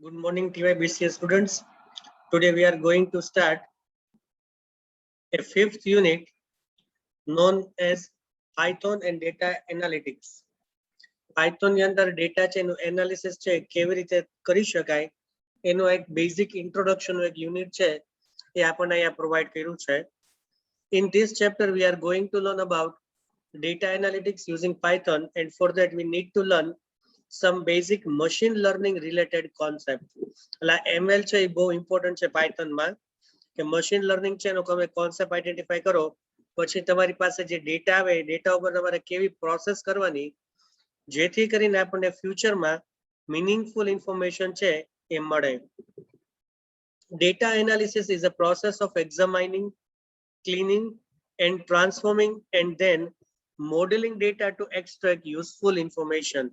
Good morning, TYBCS students. Today we are going to start a fifth unit known as Python and Data Analytics. Python ની અંદર data છે એનું analysis છે કેવી રીતે કરી શકાય એનો એક બેઝિક ઇન્ટ્રોડક્શન એક યુનિટ છે એ આપણને અહીંયા પ્રોવાઈડ કર્યું છે. In this chapter we are going to learn about data analytics using Python, and for that we need to learn some basic machine learning related concept. એટલે ML છે એ બહુ important છે પાયથન માં કે મશીન લર્નિંગ છે એનો તમે concept identify કરો પછી તમારી પાસે જે ડેટા આવે એ ડેટા ઉપર તમારે કેવી પ્રોસેસ કરવાની જેથી કરીને આપણને ફ્યુચરમાં મીનિંગફુલ ઇન્ફોર્મેશન છે એ મળે. Data analysis is a process of examining, cleaning and transforming and then modeling data to extract useful information.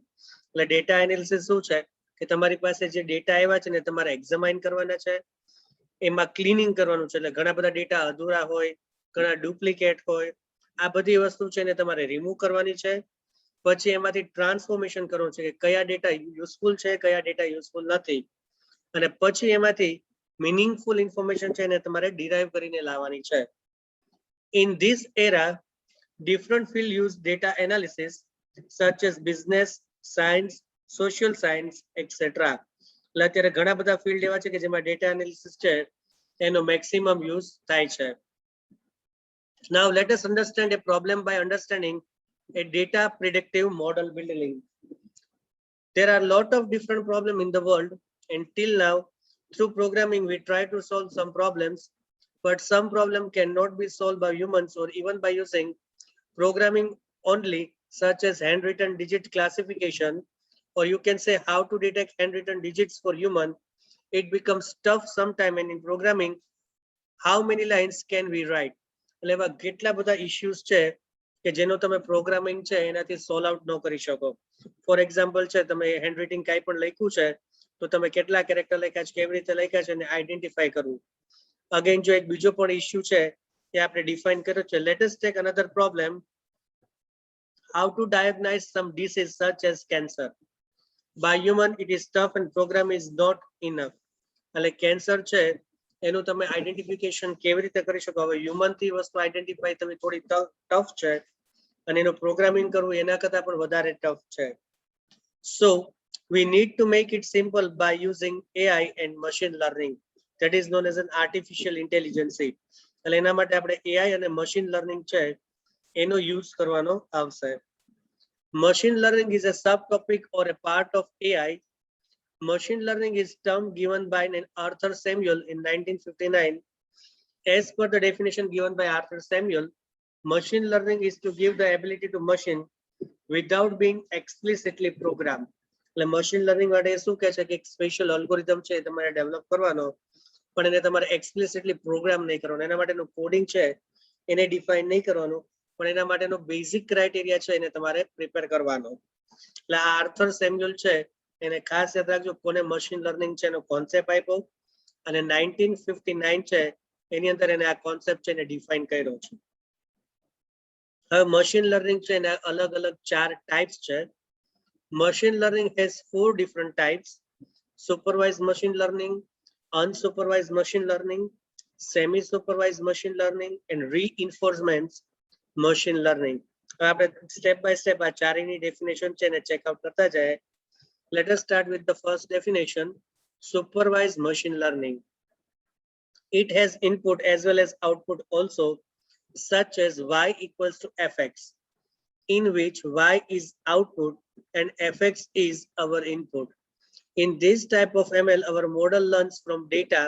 એટલે ડેટા એનાલિસિસ શું છે કે તમારી પાસે જે ડેટા આવ્યા છે ને તમારે એક્ઝામાઇન કરવાના છે, એમાં ક્લીનિંગ કરવાનું છે એટલે ઘણા બધા ડેટા અધૂરા હોય, ઘણા ડુપ્લિકેટ હોય, આ બધી વસ્તુ છે ને તમારે રિમૂવ કરવાની છે. પછી એમાંથી ટ્રાન્સફોર્મેશન કરવું છે કે કયા ડેટા યુઝફુલ છે, કયા ડેટા યુઝફુલ નથી, અને પછી એમાંથી મીનિંગફુલ ઇન્ફોર્મેશન છે એને તમારે ડિરાઈવ કરીને લાવવાની છે. In this era, different fields use data analysis such as business, science, social science, etc. એટલે અત્યારે ઘણા બધા ફિલ્ડ એવા છે કે જેમાં ડેટા એનાલિસિસ છે એનો મેક્સિમમ યુઝ થાય છે. Now let us understand a problem by understanding a data predictive model building. There are a lot of different problems in the world, and till now through programming we try to solve some problems, but some problem cannot be solved by humans or even by using programming only, such as handwritten digit classification, or you can say how to detect handwritten digits for human. It becomes tough sometime, and in programming how many lines can we write? એટલે એવા કેટલા બધા issues છે કે જેનો તમે programming છે એનાથી સોલ્વ આઉટ ન કરી શકો. ફોર એક્ઝામ્પલ છે તમે હેન્ડરાઇટિંગ કાંઈ પણ લખ્યું છે તો તમે કેટલા કેરેક્ટર લખ્યા છે, કેવી રીતે લખ્યા છે અને આઈડેન્ટિફાઈ કરવું. અગેન જો એક બીજો પણ ઇશ્યુ છે એ આપણે ડિફાઇન કર્યો છે. Let us take another problem, how to diagnose some disease such as cancer. By human it is tough and program is not enough. એટલે કેન્સર છે એનું તમે આઈડેન્ટિફિકેશન કેવી રીતે કરી શકો? હવે હ્યુમન થી વસ્તુ આઈડેન્ટિફાઈ થવી થોડી ટફ છે અને એનું પ્રોગ્રામિંગ કરવું એના કરતા પણ વધારે ટફ છે. So we need to make it simple by using AI and machine learning, that is known as an artificial intelligence. એટલે એના માટે આપણે AI અને machine learning છે એનો યુઝ કરવાનો આવશે. Machine learning is a subtopic or a part of AI. Machine learning is term given by Arthur Samuel in 1959. As per the definition given by Arthur Samuel, machine learning is to give the ability to machine without being explicitly programmed. એટલે machine learning માટે શું કહે છે કે એક special algorithm છે તમારે develop કરવાનો, પણ એને તમારે એક્સપ્લિસિટલી પ્રોગ્રામ નહીં કરવાનો, એના માટેનું કોડિંગ છે એને ડિફાઇન નહીં કરવાનું, પણ એના માટેનો બેઝિક ક્રાઇટેરિયા છે એને તમારે પ્રિપેર કરવાનો. એટલે આ આર્થર સેમ્યુઅલ છે એને ખાસ યાદ રાખજો કોને મશીન લર્નિંગ છે એનો કોન્સેપ્ટ આપ્યો અને 1959 છે એની અંદર એને આ કોન્સેપ્ટ છે એને ડિફાઇન કર્યો છે. હવે મશીન લર્નિંગ છે એના અલગ અલગ 4 ટાઈપ્સ છે. Machine learning has 4 different types: supervised machine learning, unsupervised machine learning, semi-supervised machine learning, and reinforcement machine learning. આપણે સ્ટેપ બાય સ્ટેપ આ ચારેની ડેફિનેશન છે એને ચેકઆઉટ કરતા જાય. Let us start with the first definition, supervised machine learning. It has input as well as output also, such as y equals to fx, in which y is output and fx is our input. In this type of ML, our model learns from data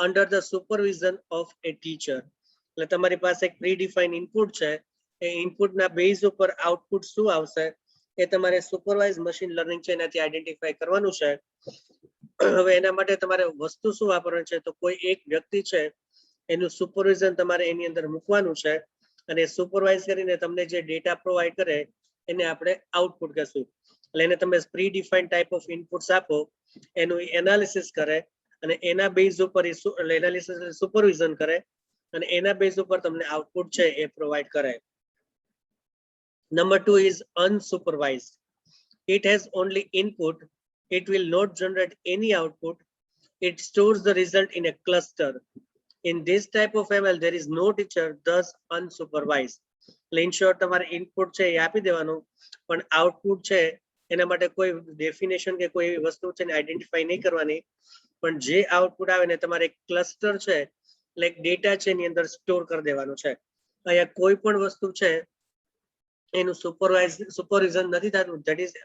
under the supervision of a teacher. એટલે તમારી પાસે એક પ્રીડિફાઇન input છે, એ ઇનપુટના base ઉપર output શું આવશે એ તમારે supervise machine learning છે એનાથી આઈડેન્ટિફાઈ કરવાનું છે. હવે એના માટે તમારે વસ્તુ શું વાપરવાની છે તો કોઈ એક વ્યક્તિ છે એનું સુપરવિઝન તમારે એની અંદર મૂકવાનું છે અને સુપરવાઇઝ કરીને તમને જે ડેટા પ્રોવાઈડ કરે એને આપણે આઉટપુટ કહેશું. એટલે એને તમે પ્રીડિફાઇન ટાઈપ ઓફ ઇનપુટ્સ આપો, એનું એનાલિસિસ કરે અને એના બેઝ ઉપર એનાલિસિસ સુપરવિઝન કરે અને એના બેઝ ઉપર તમને આઉટપુટ છે એ પ્રોવાઈડ કરે. Number 2 is unsupervised. It has only input It will not generate any output. It stores the result in a cluster. In this type of ML, there is no teacher, thus unsupervised. In short, તમારે input છે એ આપી દેવાનું, પણ output છે એના માટે કોઈ definition કે કોઈ વસ્તુ છે ને આઈડેન્ટિફાઈ નહીં કરવાની, પણ જે આઉટપુટ આવે ને તમારે ક્લસ્ટર છે લાઈક ડેટા છે એની અંદર સ્ટોર કરી દેવાનું છે. અહીંયા કોઈ પણ વસ્તુ છે એનું સુપરવિઝન નથી થતું, ધેટ ઇઝ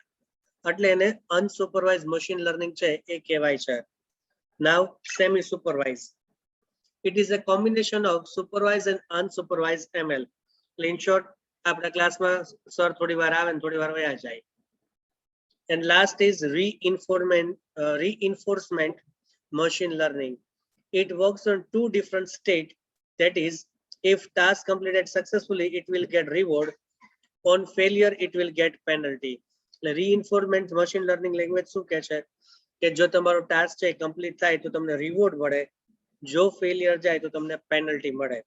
એટલે એને અનસુપરવાઇઝ મશીન લર્નિંગ છે એ કહેવાય છે. Now semi supervise. It is a combination of supervised and unsupervised ML. In short, આપણા ક્લાસમાં સર થોડી વાર આવે ને થોડી વાર વયા જાય. And last is reinforcement machine learning. It works on two different states. That is, if task completed successfully, it will get reward. On failure, it will get penalty. Reinforcement machine learning language શું કહે છે કે જો તમારો task છે complete થાય તો તમને રિવોર્ડ મળે, જો ફેલિયર જાય તો તમને પેનલ્ટી મળે.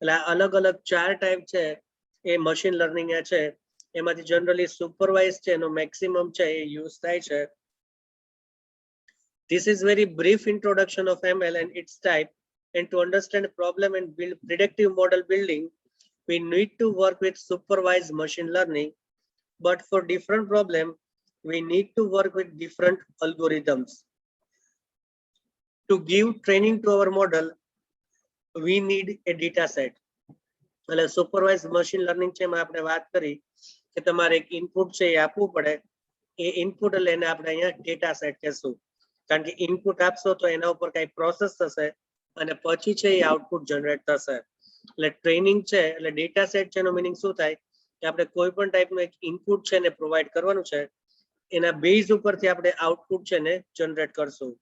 એટલે અલગ અલગ 4 ટાઈપ છે એ મશીન લર્નિંગ છે. એમાંથી જનરલી સુપરવાઇઝ છે એનો મેક્સિમમ છે એ યુઝ થાય છે. This is very brief introduction of ML and its type, and to understand problem and build predictive model building, we need to work with supervised machine learning. But for different problem, we need to work with different algorithms. To give training to our model, we need a data set. એટલે supervise machine learning છે એમાં આપણે વાત કરી કે તમારે એક input છે એ આપવું પડે. એ ઇનપુટ એટલે એને આપણે અહીંયા ડેટા સેટ કહેશું, કારણ કે ઇનપુટ આપશો તો એના ઉપર કઈ પ્રોસેસ થશે અને પછી છે એ આઉટપુટ જનરેટ થશે. એટલે ટ્રેનિંગ છે એટલે ડેટા સેટ છે એનો મિનિંગ શું થાય કે આપણે કોઈ પણ ટાઈપનું એક ઇનપુટ છે ને પ્રોવાઈડ કરવાનું છે, એના બેઝ ઉપરથી આપણે આઉટપુટ છે ને જનરેટ કરશું.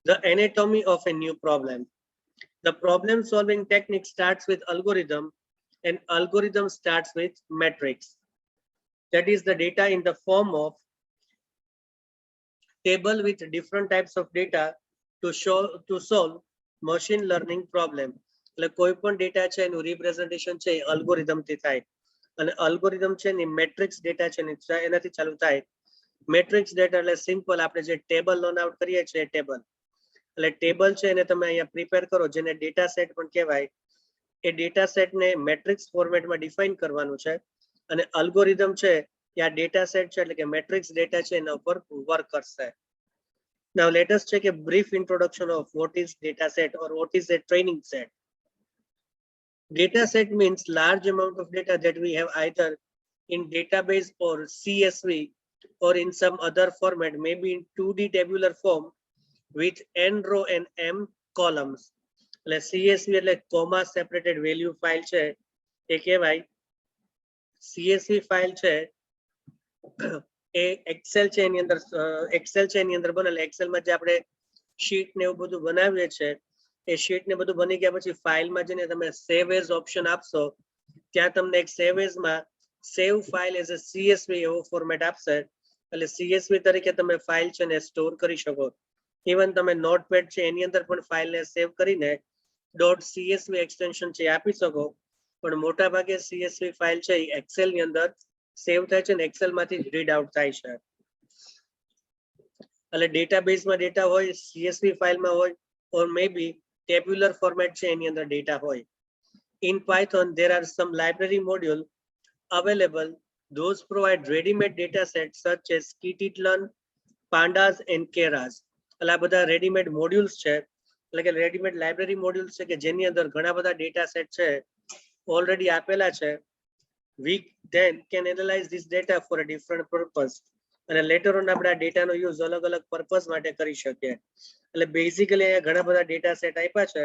The anatomy of a new problem. The problem solving technique starts with algorithm, and algorithm starts with matrix. That is the data in the form of table with different types of data to solve machine learning problem. એટલે કોઈ પણ data છે એનું representation છે algorithm થી થાય, અને algorithm છે ને મેટ્રિક્સ ડેટા છે એનાથી ચાલુ થાય. મેટ્રિક્સ ડેટા એટલે સિમ્પલ આપણે જે ટેબલ લર્ન આઉટ કરીએ છીએ ટેબલ, એટલે ટેબલ છે એને તમે અહીંયા પ્રિપેર કરો જેને ડેટા સેટ પણ કહેવાય. એ ડેટા સેટ ને મેટ્રિક્સ ફોર્મેટમાં ડિફાઇન કરવાનું છે, અને અલ્ગોરિધમ છે એ આ ડેટા સેટ છે એટલે કે મેટ્રિક્સ ડેટા છે એના ઉપર વર્ક કરશે. Now let us take a brief introduction of what is data set or what is a training set. Data set means large amount of data that we have either in database or CSV or in some other format, maybe in 2D tabular form with n row and m columns. એટલે CSV એટલે comma separated value file છે એ કહેવાય. CSV file છે એ Excel છે એની અંદર બનેલા. એક્સેલમાં જે આપણે શીટ ને એવું બધું બનાવીએ છે એ શીટ ને બધું બની ગયા પછી ફાઇલમાં જઈને તમે સેવ એઝ ઓપ્શન આપશો, ત્યાં તમને એક સેવ એઝ માં સેવ ફાઇલ એઝ અ CSV એવો ફોર્મેટ આપશે. એટલે CSV તરીકે તમે ફાઇલ છે ને સ્ટોર કરી શકો. ઇવન તમે નોટપેડ છે એની અંદર પણ ફાઇલને સેવ કરીને .csv એક્સટેન્શન છે આપી શકો, પણ મોટા ભાગે CSV ફાઇલ છે એ એક્સેલ ની અંદર સેવ થાય છે ને એક્સેલ માંથી રીડ આઉટ થાય છે. એટલે ડેટાબેઝમાં ડેટા હોય, CSV ફાઇલમાં હોય, or maybe tabular format છે એની અંદર ડેટા હોય. In Python there are some library module available. Those provide ready-made data sets such as scikit-learn, pandas and keras. એટલે આ બધા રેડીમેડ મોડ્યુલ્સ છે, એટલે કે રેડીમેડ લાઇબ્રેરી મોડ્યુલ્સ છે કે જેની અંદર ઘણા બધા ડેટા સેટ છે ઓલરેડી આપેલા છે. We then can analyze this data for a different purpose, અને લેટર ઓન આપણે આ ડેટાનો યુઝ અલગ અલગ પર્પસ માટે કરી શકીએ. એટલે બેઝિકલી અહીંયા ઘણા બધા ડેટા સેટ આપ્યા છે.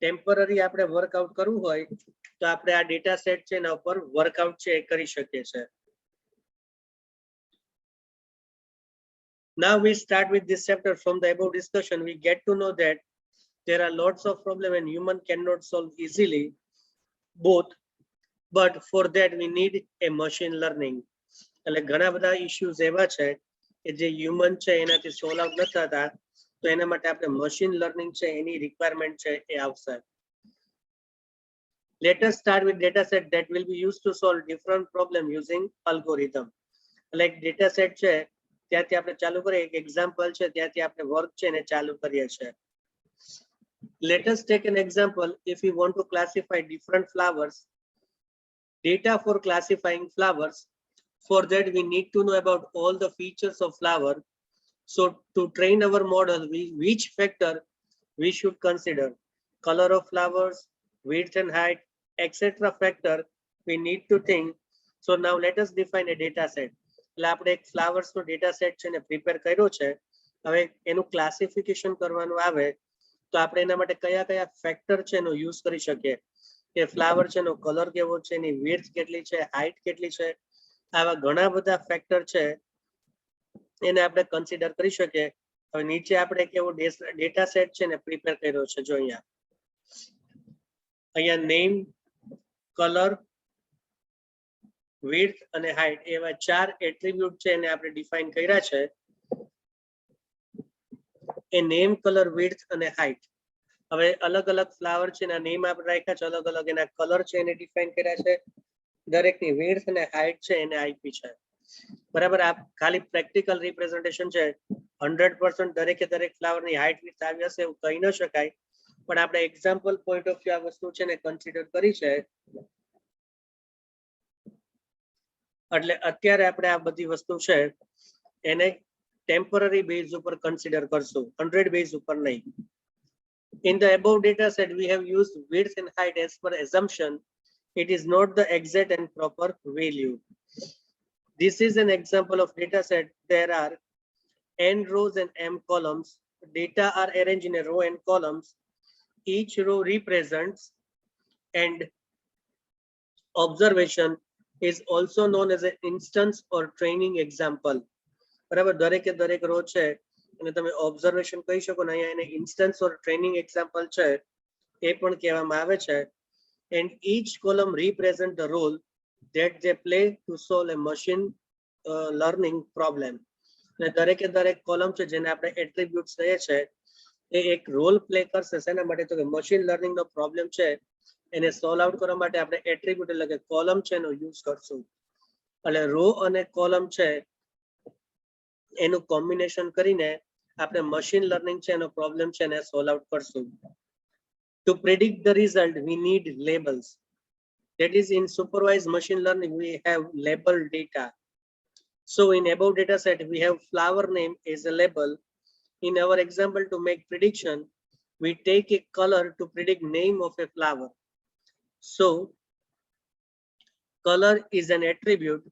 ટેમ્પરરી આપણે વર્કઆઉટ કરવું હોય તો આપણે આ ડેટા સેટ છે એના ઉપર વર્કઆઉટ છે એ કરી શકીએ છીએ. Now we start with this chapter. From the above discussion, we get to know that there are lots of problems and human cannot solve easily both, but for that we need a machine learning. એટલે ઘણા બધા issues એવા છે કે જે human છે એનાથી solve out નથી થતા, તો એના માટે આપણે મશીન લર્નિંગ છે એની રિક્વાયરમેન્ટ છે એ આવશે. Let us start with data set that will be used to solve different problem using algorithm. એટલે એક ડેટા સેટ છે ત્યાંથી આપણે ચાલુ કરીએ, એક એક્ઝામ્પલ છે ત્યાંથી આપણે વર્ક છે ને ચાલુ કરીએ છીએ. Let us take an example. If we want to classify different flowers, data for classifying flowers, for that we need to know about all the features of flower. So to train our model, which factor we should consider? Color of flowers, width and height, etc. factor we need to think. So now let us define a data set. એટલે આપણે એક flowers નો data set છે ને prepare કર્યો છે. હવે એનું classification કરવાનું આવે તો આપણે એના માટે કયા કયા ફેક્ટર છે એનો યુઝ કરી શકીએ કે ફ્લાવર છે એનો કલર કેવો છે, એની વિડ્થ કેટલી છે, હાઈટ કેટલી છે, આવા ઘણા બધા ફેક્ટર છે એને આપણે કન્સિડર કરી શકીએ. હવે નીચે આપણે કેવો ડેટા સેટ છે ને પ્રિપેર કર્યો છે. જો અહીંયા નેમ, કલર, વિડ્થ અને હાઈટ એવા 4 એટ્રીબ્યુટ છે એને આપણે ડિફાઇન કર્યા છે. એ નેમ, કલર, વિડ્થ અને હાઈટ. હવે અલગ અલગ ફ્લાવર છે એના નેમ આપણે રાખ્યા છે, અલગ અલગ એના કલર છે એને ડિફાઇન કર્યા છે, દરેકની વિડ્થ અને હાઈટ છે એને આપી છે. બરાબર. આ ખાલી પ્રેક્ટિકલ રિપ્રેઝન્ટેશન છે. 100% દરેકે દરેક ફ્લાવરની હાઈટ વિડ્થ આવી હશે એવું કહી ન શકાય, પણ આપણે એક્ઝામ્પલ પોઈન્ટ ઓફ વ્યૂ આ વસ્તુ છે ને કન્સિડર કરી છે. એટલે અત્યારે આપણે આ બધી વસ્તુ છે એને ટેમ્પરરી બેઝ ઉપર કન્સિડર કરશું, 100 બેઝ ઉપર નહીં. In the above data set, we have used width and height as per assumption. It is not the exact and proper value. This is an example of data set. There are n rows and m columns. Data are arranged in a row and columns. Each row represents and observation is also known as an instance or training example. બરાબર. દરેકે દરેક row છે અને તમે observation કહી શકો ને, અહીંયા એને ઇન્સ્ટન્સ ઓર ટ્રેનિંગ એક્ઝામ્પલ છે એ પણ કહેવામાં આવે છે. And each column represent the role that they play to solve a machine learning problem. અને દરેકે દરેક કોલમ છે જેને આપણે એટ્રીબ્યુટ્સ કહીએ છે એ એક રોલ પ્લે કરશે. શેના માટે? તો કે મશીન લર્નિંગ નો પ્રોબ્લેમ છે એને સોલ્વ આઉટ કરવા માટે આપણે એટ્રીબ્યુટ એટલે કે કોલમ છે એનો યુઝ કરશું. એટલે રો અને કોલમ છે એનું કોમ્બિનેશન કરીને આપણે મશીન લર્નિંગ છે એનો પ્રોબ્લેમ છે એને સોલ્વ આઉટ કરશું. To predict the result, we need labels. That is, in supervised machine learning, we have label data. So in above data set, we have flower name as a label. In our example, to make prediction, we take a color to predict name of a flower. So color is an attribute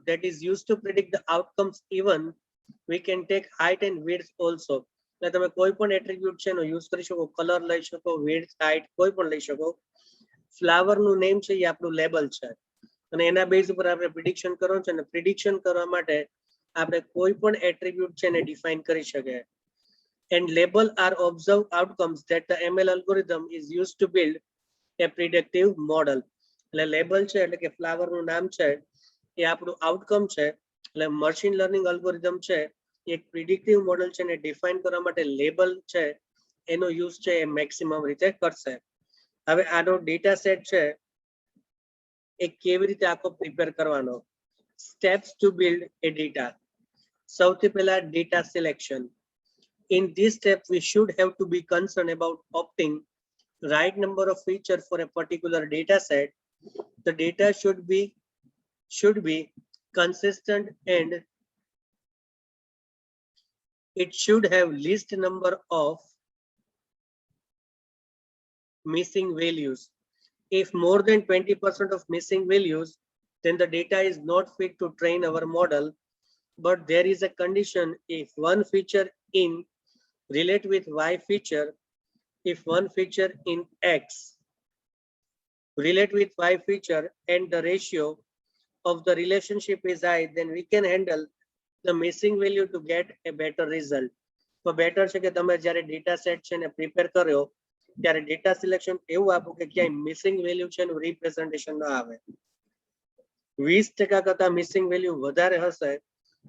that is used to predict the outcomes. Even we can take height and width also. એટલે તમે કોઈ પણ attribute છે એનો use કરી શકો, colour લઈ શકો, વિડ્થ, હાઈટ કોઈ પણ લઈ શકો. ફ્લાવર નું નેમ છે એ આપણું લેબલ છે અને એના બેઝ ઉપર આપણે પ્રિડિક્શન કરવાનું છે અને પ્રિડિક્શન કરવા માટે આપણે કોઈ પણ એટ્રીબ્યુટ છે એને ડિફાઇન કરી શકીએ. And label are observed outcomes that the ML algorithm is used to build a predictive model. એટલે લેબલ છે એટલે કે ફ્લાવર નું નામ છે એ આપણું આઉટકમ છે. એટલે મશીન લર્નિંગ અલ્ગોરિધમ છે એક પ્રિડિક્ટિવ મોડેલ છે ને ડિફાઇન કરવા માટે લેબલ છે એનો યુઝ છે એ મેક્સિમમ રીતે કરશે. હવે આનો ડેટા સેટ છે એ કેવી રીતે આખો પ્રિપેર કરવાનો? Steps to build A data. સૌથી પહેલા data selection. In this step, we should have to be concerned about opting right number of features for a particular data set. The data should be consistent and it should have least number of missing values. If more than 20% of missing values, then the data is not fit to train our model. But there is a condition: if one feature in relate with Y feature, if one feature in X relate with Y feature and the ratio of the relationship is high, then we can handle the missing value to get a better result. તો better છે કે તમે જ્યારે data set છે ને prepare કર્યો ત્યારે data selection એવું આપો કે ક્યાંય મિસિંગ વેલ્યુ છે એનું રિપ્રેઝન્ટેશન ન આવે. 20% કરતા મિસિંગ વેલ્યુ વધારે હશે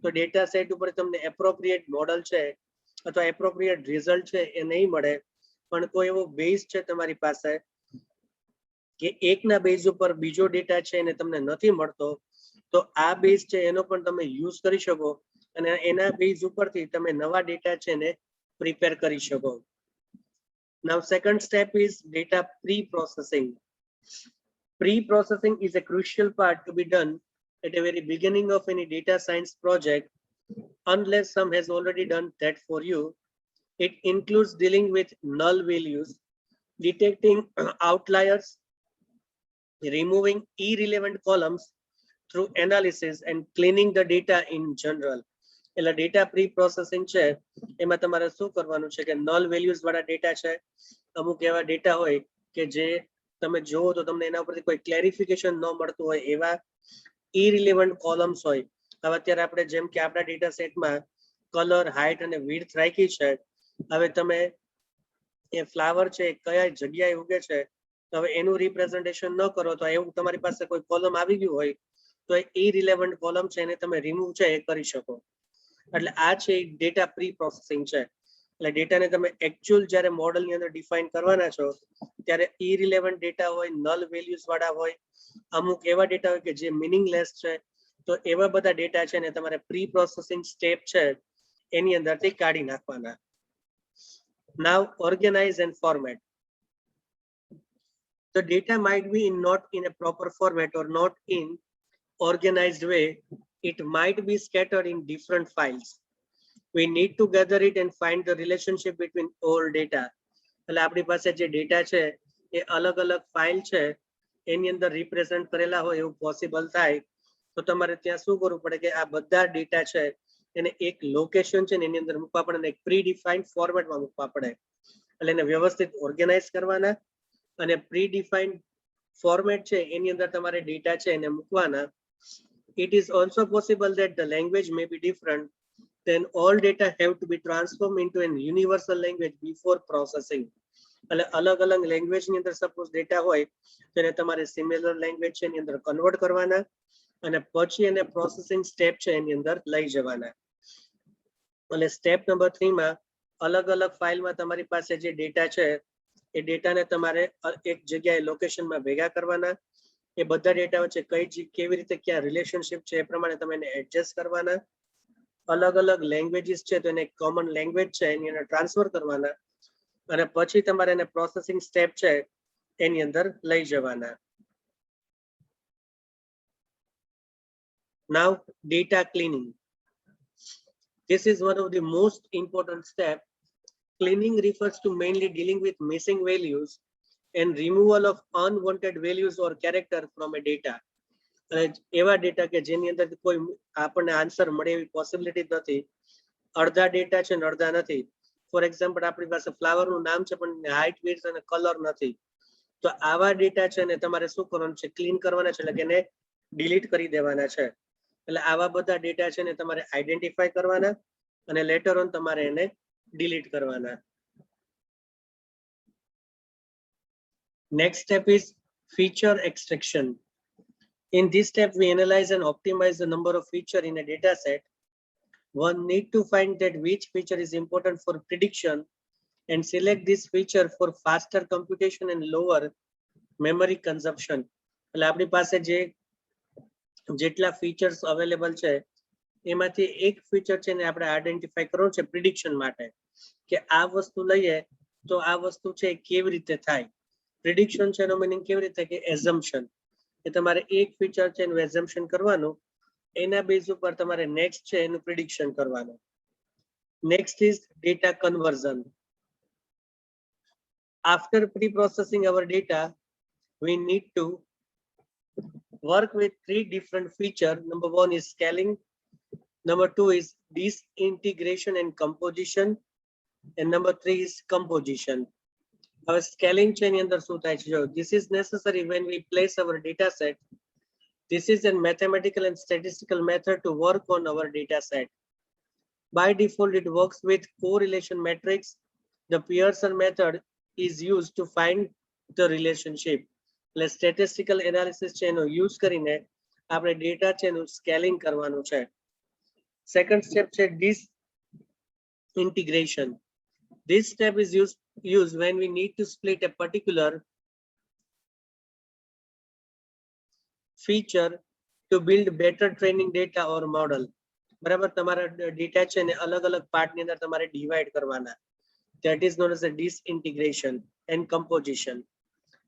તો ડેટા સેટ ઉપર તમને એપ્રોપ્રિએટ મોડલ છે અથવા એપ્રોપ્રિએટ રિઝલ્ટ છે એ નહીં મળે. પણ કોઈ એવો બેઝ છે તમારી પાસે કે એકના બેઝ ઉપર બીજો ડેટા છે એને તમને નથી મળતો, તો આ બેઝ છે એનો પણ તમે યુઝ કરી શકો અને એના બેઝ ઉપરથી તમે નવા ડેટા છે એને પ્રિપેર કરી શકો. Now second step is data pre-processing. Pre-processing is a crucial part to be done at the very beginning of any data science project, unless some has already done that for you. It includes dealing with null values, detecting outliers, removing irrelevant columns through analysis, and cleaning the data in general. એટલે data pre processing છે એમાં તમારે શું કરવાનું છે કે null values વાળા data છે, અમુક એવા ડેટા હોય કે જે તમે જોવો તો તમને એના ઉપરથી કોઈ ક્લેરિફિકેશન ન મળતું હોય, એવા ઇરિલેવન્ટ કોલમ્સ હોય. હવે અત્યારે આપણે જેમ કે આપણા ડેટા સેટમાં કલર, હાઇટ અને વિડ્થ રાખી છે. હવે તમે એ ફ્લાવર છે કયા જગ્યાએ ઉગે છે, હવે એનું રિપ્રેઝન્ટેશન ન કરો તો એવું તમારી પાસે કોઈ કોલમ આવી ગયું હોય તો ઇરિલેવન્ટ કોલમ છે એને તમે રિમૂવ છે એ કરી શકો. એટલે આ છે ડેટા પ્રી પ્રોસેસિંગ છે. એટલે ડેટાને તમે એકચ્યુઅલ જ્યારે મોડલની અંદર ડિફાઇન કરવાના છો ત્યારે ઇરિલેવન્ટ ડેટા હોય, નલ વેલ્યુઝ વાળા હોય, અમુક એવા ડેટા હોય કે જે મીનિંગલેસ છે, તો એવા બધા ડેટા છે ને તમારે પ્રી પ્રોસેસિંગ સ્ટેપ છે એની અંદરથી કાઢી નાખવાના. Now organize and format. The data might be not in a proper format or not in organized way. It might be scattered in different files. We need to gather it and find the relationship between all data. એટલે આપણી પાસે જે data છે એ અલગ અલગ file છે એની અંદર represent કરેલા હોય એવું પોસિબલ થાય તો તમારે ત્યાં શું કરવું પડે કે આ બધા ડેટા છે એને એક લોકેશન છે ને એની અંદર મૂકવા પડે અને એક પ્રી ડિફાઇન્ડ ફોર્મેટમાં મૂકવા પડે. એટલે એને વ્યવસ્થિત ઓર્ગેનાઇઝ કરવાના અને પ્રી ડિફાઇન્ડ ફોર્મેટ છે એની અંદર તમારે ડેટા છે એને મૂકવાના. It is also possible that the language may be different, then all data have to be transformed into an universal language before processing. એટલે અલગ અલગ લેંગ્વેજ ની અંદર સપોઝ ડેટા હોય તો એને તમારે સિમિલર લેંગ્વેજ છે એની અંદર કન્વર્ટ કરવાના અને પછી એને પ્રોસેસિંગ સ્ટેપ છે એની અંદર લઈ જવાના. એટલે સ્ટેપ નંબર 3 માં અલગ અલગ ફાઇલમાં તમારી પાસે જે ડેટા છે એ ડેટાને તમારે એક જગ્યાએ લોકેશનમાં ભેગા કરવાના. એ બધા ડેટા વચ્ચે કેવી રીતે ક્યાં રિલેશનશિપ છે એ પ્રમાણે તમે એને એડજસ્ટ કરવાના. અલગ અલગ લેંગ્વેજીસ છે તો એને કોમન લેંગ્વેજ છે એની અંદર ટ્રાન્સફર કરવાના અને પછી તમારે એને પ્રોસેસિંગ સ્ટેપ છે એની અંદર લઈ જવાના. Now data cleaning. This is one of the most important steps. Cleaning refers to mainly dealing with missing values and removal of unwanted values or character from a data. એવા data કે જેની અંદર કોઈ આપણને આન્સર મળે એવી possibility નથી, અડધા ડેટા છે ને અડધા નથી. ફોર એક્ઝામ્પલ આપણી પાસે ફ્લાવરનું નામ છે પણ હાઇટ, વિડ્થ અને કલર નથી, તો આવા ડેટા છે ને તમારે શું કરવાનું છે, ક્લીન કરવાના છે, એટલે કે એને ડિલીટ કરી દેવાના છે. એટલે આવા બધા ડેટા છે ને તમારે આઈડેન્ટિફાઈ કરવાના અને લેટર ઓન તમારે એને ડિલીટ કરવાના. Next step is feature extraction. In this step, we analyze and optimize the number of features in a data set. One need to find that which feature is important for prediction and select this feature for faster computation and lower memory consumption. એટલે આપણી પાસે જે જેટલા features available છે એમાંથી એક feature છે ને આપણે આઈડેન્ટિફાઈ કરવું છે પ્રિડિક્શન માટે કે આ વસ્તુ લઈએ તો આ વસ્તુ છે કેવી રીતે થાય. પ્રિડિક્શન છે એનો મીનિંગ કેવી રીતે કે એઝમ્પશન, કે તમારે એક ફીચર છે એનું એઝમ્પશન કરવાનું, એના બેઝ ઉપર તમારે નેક્સ્ટ છે એનું પ્રિડિક્શન કરવાનું. Next is data conversion. After pre-processing our data, we need to work with 3 different features. Number 1 is scaling. Number 2 is disintegration and composition. And number 3 is composition. Our scaling chain under this is necessary when we place our data set. This is a mathematical and statistical method to work on our data set. By default, it works with correlation matrix. The Pearson method is used to find the relationship. Let's statistical analysis channel use કરીને આપણે data છે એનું scaling કરવાનું છે. Second step છે disintegration. This step is used when we need to split a particular feature to build better training data or model. બરાબર, તમારા data છે ને અલગ અલગ પાર્ટની અંદર તમારે ડિવાઈડ કરવાના. That is known as a disintegration and composition.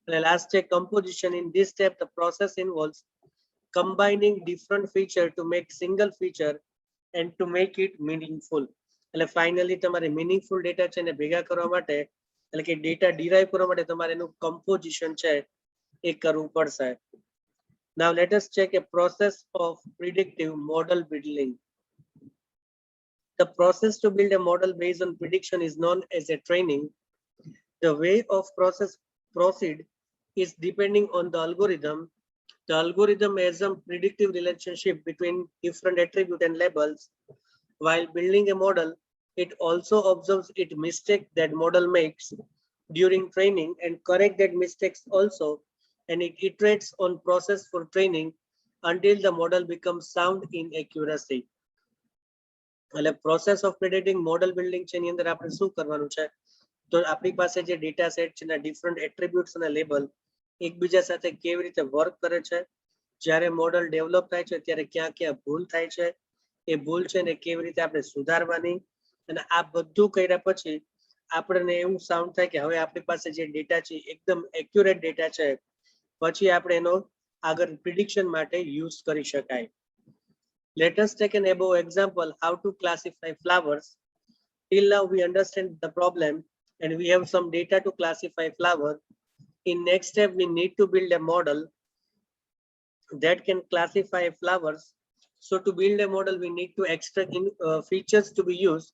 And the last check composition. In this step, the process involves combining different features to make single feature and to make it meaningful. એટલે finally તમારે meaningful data છે ને ભેગા કરવા માટે, એટલે કે data derive કરવા માટે તમારે એનું composition છે એ કરવું પડશે. Now let us check a process of predictive model building. The process to build a model based on prediction is known as a training. The way of process proceed is depending on the algorithm. The algorithm has some predictive relationship between different attributes and labels. While building a model, it also observes its mistake that model makes during training and correct that mistakes also, and it iterates on process for training until the model becomes sound in accuracy. એટલે process of પ્રેડિક્ટિંગ model building છે એની અંદર આપણે શું કરવાનું છે, તો આપણી પાસે જે ડેટા સેટ છે એના ડિફરન્ટ એટ્રીબ્યુટ્સ અને લેબલ એકબીજા સાથે કેવી રીતે વર્ક કરે છે, જ્યારે મોડલ ડેવલપ થાય છે ત્યારે ક્યાં ક્યાં ભૂલ થાય છે, એ ભૂલ છે ને કેવી રીતે આપણે સુધારવાની, અને આ બધું કર્યા પછી આપણને એવું સાઉન્ડ થાય કે હવે આપણી પાસે જે ડેટા છે એકદમ એક્યુરેટ ડેટા છે, પછી આપણે એનો આગળ પ્રિડિક્શન માટે યુઝ કરી શકાય. Let us take an above example how to classify flowers. Till now we understand the problem and we have some data to classify flower. In next step we need to build a model that can classify flowers. So to build a model we need to extract features to be used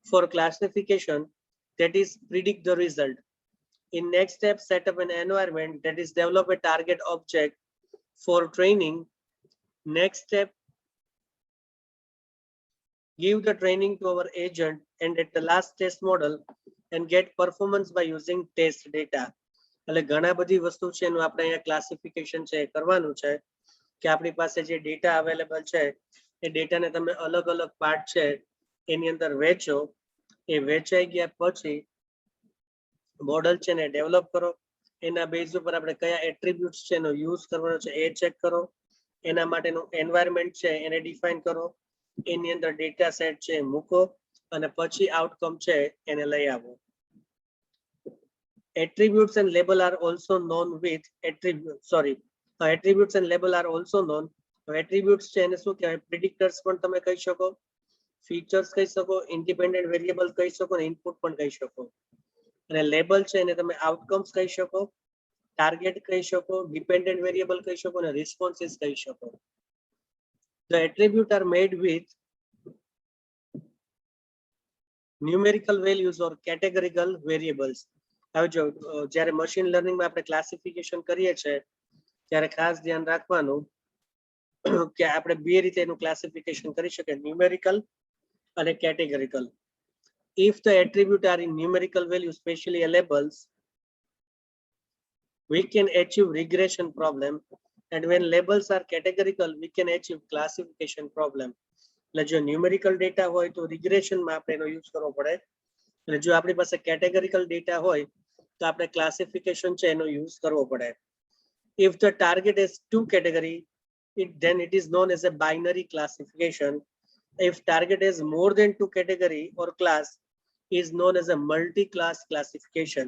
for classification, that is predict the result. In next step set up an environment, that is develop a target object for training. Next step give the training to our agent, and at the last test model and get performance by using test data. એટલે ઘણા બધી વસ્તુ છે એનું આપણે અહીંયા classification છે કરવાનું છે કે આપણી પાસે જે ડેટા અવેલેબલ છે એ ડેટાને તમે અલગ અલગ પાર્ટ છે એની અંદર વેચો. એ વેચાઈ ગયા પછી મોડલ છે ને ડેવલપ કરો. એના બેઝ ઉપર આપણે કયા એટ્રીબ્યુટ્સ છે એનો યુઝ કરવાનો છે એ ચેક કરો. એના માટેનું એન્વાયરમેન્ટ છે એને ડિફાઇન કરો. એની અંદર ડેટા સેટ છે મૂકો અને પછી આઉટકમ છે એને લઈ આવો. Attributes and label are also known with attributes and label are also known. Attributes છે એને શું કહેવાય, predictors પણ તમે કહી શકો, features કહી શકો, independent variable કહી શકો અને input પણ કહી શકો. અને label છે એને તમે outcomes કહી શકો, target કહી શકો, dependent variable કહી શકો અને responses કહી શકો. The attributes are made with numerical values or categorical variables. હવે જો જ્યારે મશીન લર્નિંગમાં આપણે ક્લાસિફિકેશન કરીએ છીએ ત્યારે ખાસ ધ્યાન રાખવાનું કે આપણે બે રીતે એનું ક્લાસિફિકેશન કરી શકીએ, ન્યુમેરિકલ અને કેટેગોરિકલ. If the attributes are in numerical value, especially labels, we can achieve regression problem, and when labels are categorical we can achieve classification problem. એટલે જો ન્યુમેરિકલ ડેટા હોય તો રિગ્રેશનમાં આપણે એનો યુઝ કરવો પડે, અને જો આપણી પાસે કેટેગોરિકલ ડેટા હોય તો આપણે ક્લાસિફિકેશન છે એનો યુઝ કરવો પડે. If the target is two category, then it is known as a binary classification. If target is more than two category or class, is known as a multi-class classification.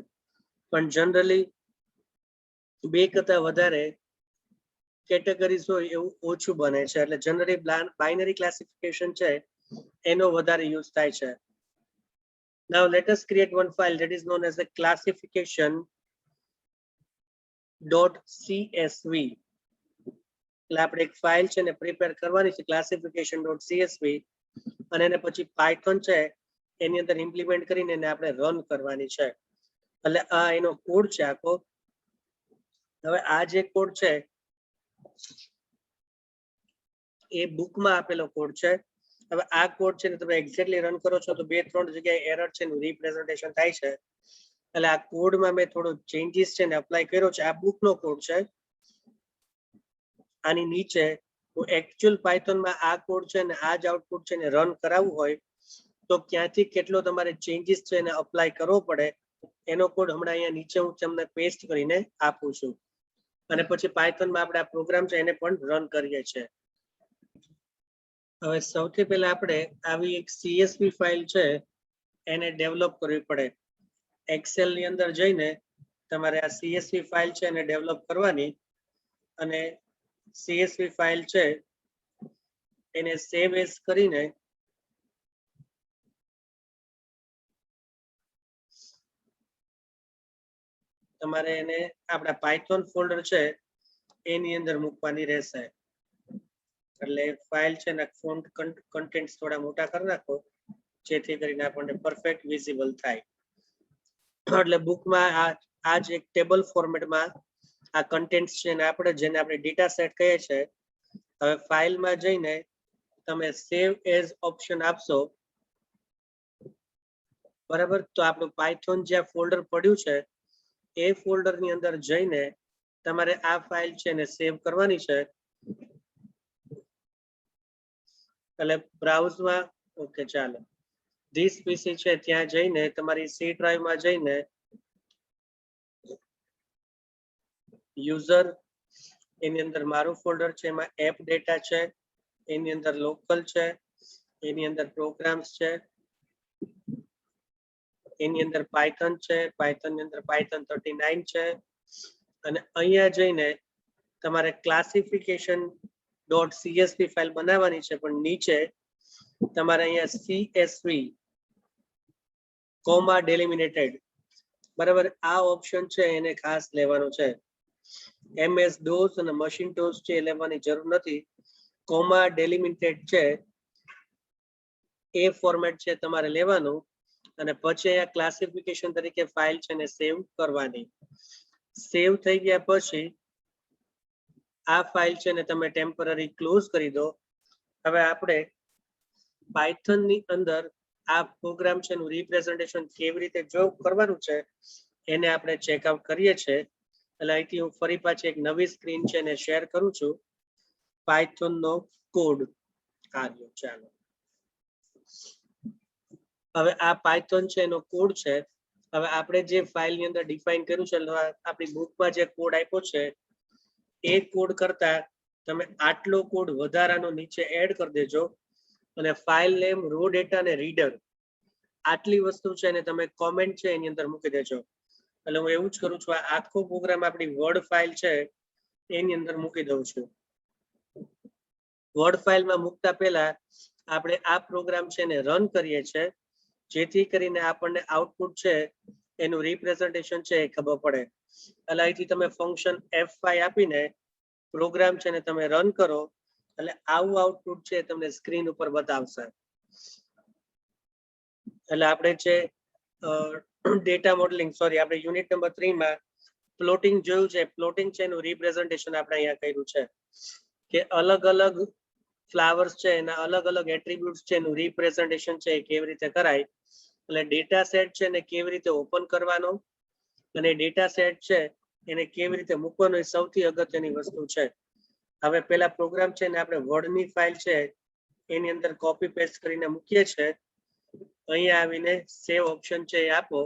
પણ generally બે કરતા વધારે categories હોય એવું ઓછું બને છે, એટલે જનરલી બાઇનરી ક્લાસિફિકેશન છે એનો વધારે યુઝ થાય છે. Now let us create one file that is known as a classification.csv. એટલે આપણે એક ફાઇલ છે ને પ્રિપેર કરવાની છે classification.csv, અને એને પછી પાયથોન છે એની અંદર ઇમ્પ્લિમેન્ટ કરીને એને આપણે રન કરવાની છે. એટલે આ એનો કોડ છે આખો. હવે આ જે કોડ છે એ બુકમાં આપેલો કોડ છે. હવે આ કોડ છે ને તમે એક્ઝેક્ટલી રન કરો છો તો બે ત્રણ જગ્યાએ એરર છે ને રિપ્રેઝન્ટેશન થાય છે. એટલે આ કોડમાં મેં થોડો ચેન્જીસ છે ને અપ્લાય કર્યો છે. આ બુકનો કોડ છે. આની નીચે હું એકચ્યુઅલ પાયથોનમાં આ કોડ છે ને આ જ આઉટપુટ છે ને રન કરાવવું હોય તો ક્યાંથી કેટલો તમારે ચેન્જીસ છે એને અપ્લાય કરવો પડે એનો કોડ હમણાં અહીંયા નીચે હું તમને પેસ્ટ કરીને આપું છું. અને પછી પાયથોન માં આપણે આ પ્રોગ્રામ છે એને પણ રન કરીએ છીએ. હવે સૌથી પહેલા આપણે આવી એક CSV ફાઇલ છે એને ડેવલપ કરવી પડે. એક્સેલ ની અંદર જઈને તમારે આ CSV ફાઇલ છે એને ડેવલપ કરવાની અને CSV ફાઇલ છે એને સેવ એઝ કરીને તમારે એને આપણા પાયથોન ફોલ્ડર છે એની અંદર મૂકવાની રહેશે. એટલે ફાઇલ છે ને ફોન્ટ કન્ટેન્ટ્સ થોડા મોટા કરી નાખો જેથી કરીને આપણને પરફેક્ટ વિઝિબલ થાય. એટલે બુકમાં આ જ એક ટેબલ ફોર્મેટમાં આ કન્ટેન્ટ્સ છે ને આપણે જેને આપણે ડેટા સેટ કહીએ છીએ. હવે ફાઇલમાં જઈને તમે સેવ એઝ ઓપ્શન આપશો બરાબર, તો આપણું પાયથોન જે ફોલ્ડર પડ્યું છે એ ફોલ્ડર ની અંદર જઈને તમારે આ ફાઇલ છે ને સેવ કરવાની છે. એટલે બ્રાઉઝમાં ઓકે ચાલો ધીસ પીસી છે ત્યાં જઈને તમારી સી ડ્રાઈવ માં જઈને યુઝર એની અંદર મારું ફોલ્ડર છે એમાં એપ ડેટા છે, એની અંદર લોકલ છે, એની અંદર પ્રોગ્રામ્સ છે, એની અંદર પાયથન છે, પાયથન ની અંદર પાયથન 39 છે અને અહીંયા જઈને તમારે ક્લાસિફિકેશન .csv ફાઇલ બનાવવાની છે પણ નીચે તમારે અહીંયા CSV કોમા ડેલિમિનેટેડ બરાબર આ ઓપ્શન છે એને ખાસ લેવાનું છે. MS DOS અને મશીન ટોસ છે એ લેવાની જરૂર નથી. કોમા ડેલિમિનેટેડ છે એ ફોર્મેટ છે તમારે લેવાનું અને પછી આ ક્લાસિફિકેશન તરીકે ફાઇલ છે ને સેવ કરવાની. સેવ થઈ ગયા પછી આ ફાઇલ છે ને તમે ટેમ્પરરી ક્લોઝ કરી દો. હવે આપણે પાયથન ની અંદર આ પ્રોગ્રામ છે નું રિપ્રેઝન્ટેશન કેવી રીતે જો કરવાનું છે એને આપણે ચેકઆઉટ કરીએ છીએ. એટલે અહીંથી હું ફરી પાછી એક નવી સ્ક્રીન છે ને શેર કરું છું. પાયથોન નો કોડ આવ્યો. ચાલો હવે આ પાયથોન છે એનો કોડ છે. હવે આપણે જે ફાઇલ ની અંદર ડિફાઇન કર્યું છે આપણી બુકમાં જે કોડ આપ્યો છે એ કોડ કરતા તમે આટલો કોડ વધારાનો નીચે એડ કરી દેજો અને ફાઇલ નેમ રો ડેટા અને રીડર આટલી વસ્તુ છે ને તમે કોમેન્ટ છે એની અંદર મૂકી દેજો. એટલે હું એવું જ કરું છું. આ આખો પ્રોગ્રામ આપણી વર્ડ ફાઇલ છે એની અંદર મૂકી દઉં છું. વર્ડ ફાઇલમાં મૂકતા પહેલા આપણે આ પ્રોગ્રામ છે ને રન કરીએ છીએ જેથી કરીને આપણને આઉટપુટ છે એનું રિપ્રેઝન્ટેશન છે એ ખબર પડે. એટલે અહીંથી તમે ફંક્શન F5 આપીને પ્રોગ્રામ છે ને તમે રન કરો એટલે આવું આઉટપુટ છે તમને સ્ક્રીન ઉપર બતાવશે. એટલે આપણે છે ડેટા મોડેલિંગ આપણે યુનિટ નંબર 3 માં પ્લોટિંગ જોયું છે. પ્લોટિંગ છે એનું રિપ્રેઝન્ટેશન આપણે અહીંયા કર્યું છે કે અલગ અલગ ફ્લાવર્સ છે એના અલગ અલગ એટ્રીબ્યુટ્સ છે એનું રિપ્રેઝન્ટેશન છે એ કેવી રીતે કરાય. એટલે ડેટા સેટ છે ને કેવી રીતે ઓપન કરવાનો અને ડેટા સેટ છે એને કેવી રીતે મૂકવાનો એ સૌથી અગત્યની વસ્તુ છે. હવે પેલા પ્રોગ્રામ છે ને આપણે વર્ડ ની ફાઇલ છે એની અંદર કોપી પેસ્ટ કરીને મૂકીએ છીએ. અહીંયા આવીને સેવ ઓપ્શન છે એ આપો.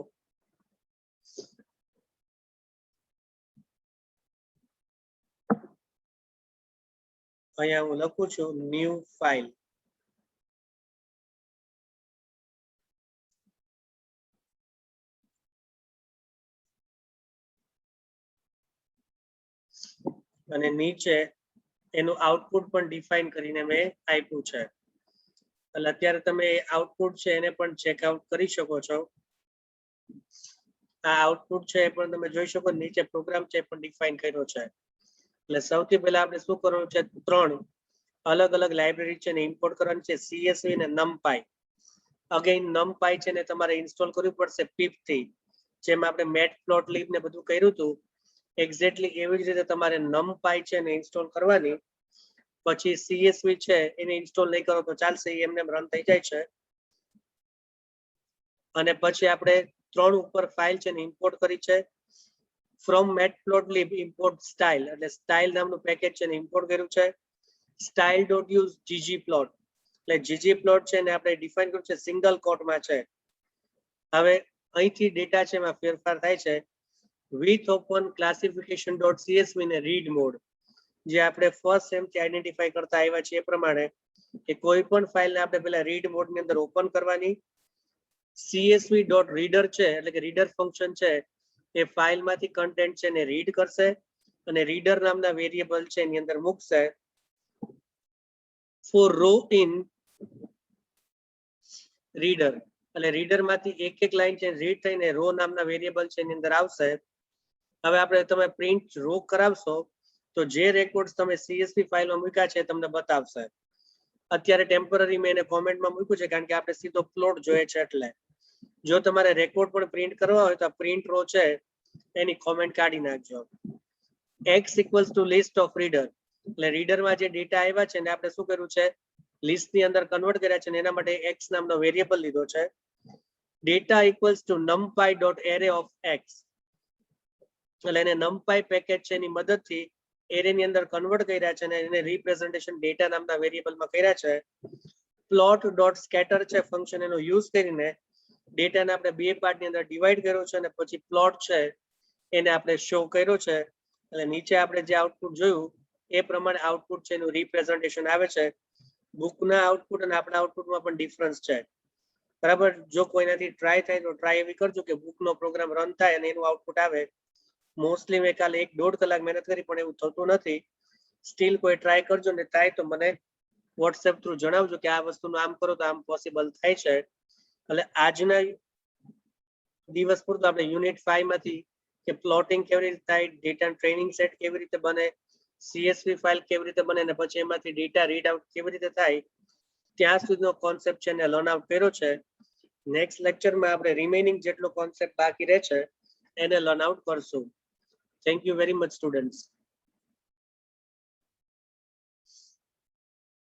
અહીંયા હું લખું છું ન્યૂ ફાઇલ. અને નીચે એનું આઉટપુટ પણ ડિફાઇન કરીને મેં આપ્યું છે. એટલે અત્યારે તમે આઉટપુટ છે એને પણ ચેકઆઉટ કરી શકો છો. આ આઉટપુટ છે એ પણ તમે જોઈ શકો. નીચે પ્રોગ્રામ છે પણ ડિફાઇન કર્યો છે. એટલે સૌથી પહેલા આપણે શું કરવાનું છે 3 અલગ અલગ લાઇબ્રેરી છે ને ઇમ્પોર્ટ કરવાની છે. CSV અને NumPy. અગેન NumPy છે ને તમારે ઇન્સ્ટોલ કરવું પડશે pip થી. જેમ આપણે matplotlib ને બધું કર્યું હતું એક્ઝેક્ટલી એવી જ રીતે તમારે NumPy છે ને ઇન્સ્ટોલ કરવાની. પછી CSV છે એને ઇન્સ્ટોલ નહીં કરો તો ચાલશે, એમને રન થઈ જાય છે. અને પછી આપણે 3 ઉપર ફાઇલ છે ને ઇમ્પોર્ટ કરી છે. ફ્રોમ matplotlib import style એટલે સ્ટાઇલ નામનું પેકેજ છે ને ઇમ્પોર્ટ કર્યું છે. style.use ggplot એટલે ggplot છે ને આપણે ડિફાઇન કર્યું છે સિંગલ કોટમાં છે. હવે અહીંથી ડેટા છે એમાં ફેરફાર થાય છે. with open classification.csv ને રીડ મોડ, જે આપણે ફર્સ્ટ સેમ થી આઈડેન્ટિફાઈ કરતા આવ્યા છે એ પ્રમાણે કે કોઈ પણ ફાઇલને આપણે પહેલા રીડ મોડ ની અંદર ઓપન કરવાની. csv.reader છે એટલે કે રીડર ફંક્શન છે એ ફાઇલમાંથી કન્ટેન્ટ છે ને રીડ કરશે અને રીડર નામના વેરિયેબલ છે એની અંદર મૂકશે. ફોર રો ઇન રીડર એટલે રીડર માંથી એક લાઈન છે રીડ થઈને રો નામના વેરિયેબલ છે એની અંદર આવશે. હવે આપણે તમે પ્રિન્ટ રો કરાવશો તો જે રેકોર્ડ્સ તમે CSV ફાઇલમાં મૂક્યા છે તમને બતાવશે. અત્યારે ટેમ્પરરી મેં એને કોમેન્ટમાં મૂક્યું છે કારણ કે આપણે સીધો પ્લોટ જોઈએ છે એટલે. જો તમારે રેકોર્ડ પણ પ્રિન્ટ કરવા હોય તો પ્રિન્ટ રો છે એની કોમેન્ટ કાઢી નાખજો. x equals to list of reader એટલે રીડરમાં જે ડેટા આવ્યા છે ને આપણે શું કર્યું છે લિસ્ટ ની અંદર કન્વર્ટ કર્યા છે ને એના માટે x નામનો વેરિયેબલ લીધો છે. Data equals to numpy.array of x એટલે એને numpy પેકેજ છે એની મદદથી એરે ની અંદર કન્વર્ટ કર્યા છે અને એને રિપ્રેઝન્ટેશન ડેટા નામના વેરિયેબલમાં કર્યા છે. plot.scatter છે ફંક્શન એનો યુઝ કરીને ડેટાને આપણે બે પાર્ટ ની અંદર ડિવાઈડ કર્યો છે અને પછી પ્લોટ છે એને આપણે શો કર્યો છે. એટલે નીચે આપણે જે આઉટપુટ જોયું એ પ્રમાણે આઉટપુટ છે એનું રિપ્રેઝન્ટેશન આવે છે. બુકના આઉટપુટ અને આપણા આઉટપુટમાં પણ ડિફરન્સ છે. બરાબર, જો કોઈનાથી ટ્રાય થાય તો ટ્રાય એવી કરજો કે બુકનો પ્રોગ્રામ રન થાય અને એનું આઉટપુટ આવે. મોસ્ટલી મેં કાલે 1.5 કલાક મહેનત કરી પણ એવું થતું નથી. સ્ટીલ કોઈ ટ્રાય કરજો ને થાય તો મને વોટ્સએપ થ્રુ જણાવજો કે આ વસ્તુનું આમ કરો તો આમ પોસિબલ થાય છે. એટલે આજના દિવસ પૂરતું આપણે યુનિટ 5 માંથી કે પ્લોટિંગ કેવી રીતે થાય, ડેટા ટ્રેનિંગ સેટ કેવી રીતે બને, CSV ફાઇલ કેવી રીતે બને અને પછી એમાંથી ડેટા રીડ આઉટ કેવી રીતે થાય ત્યાં સુધીનો કોન્સેપ્ટ છે એને લર્ન આઉટ કર્યો છે. નેક્સ્ટ લેક્ચરમાં આપણે રિમેઇનિંગ જેટલો કોન્સેપ્ટ બાકી રહે છે એને લર્ન આઉટ કરશું. Thank you very much students.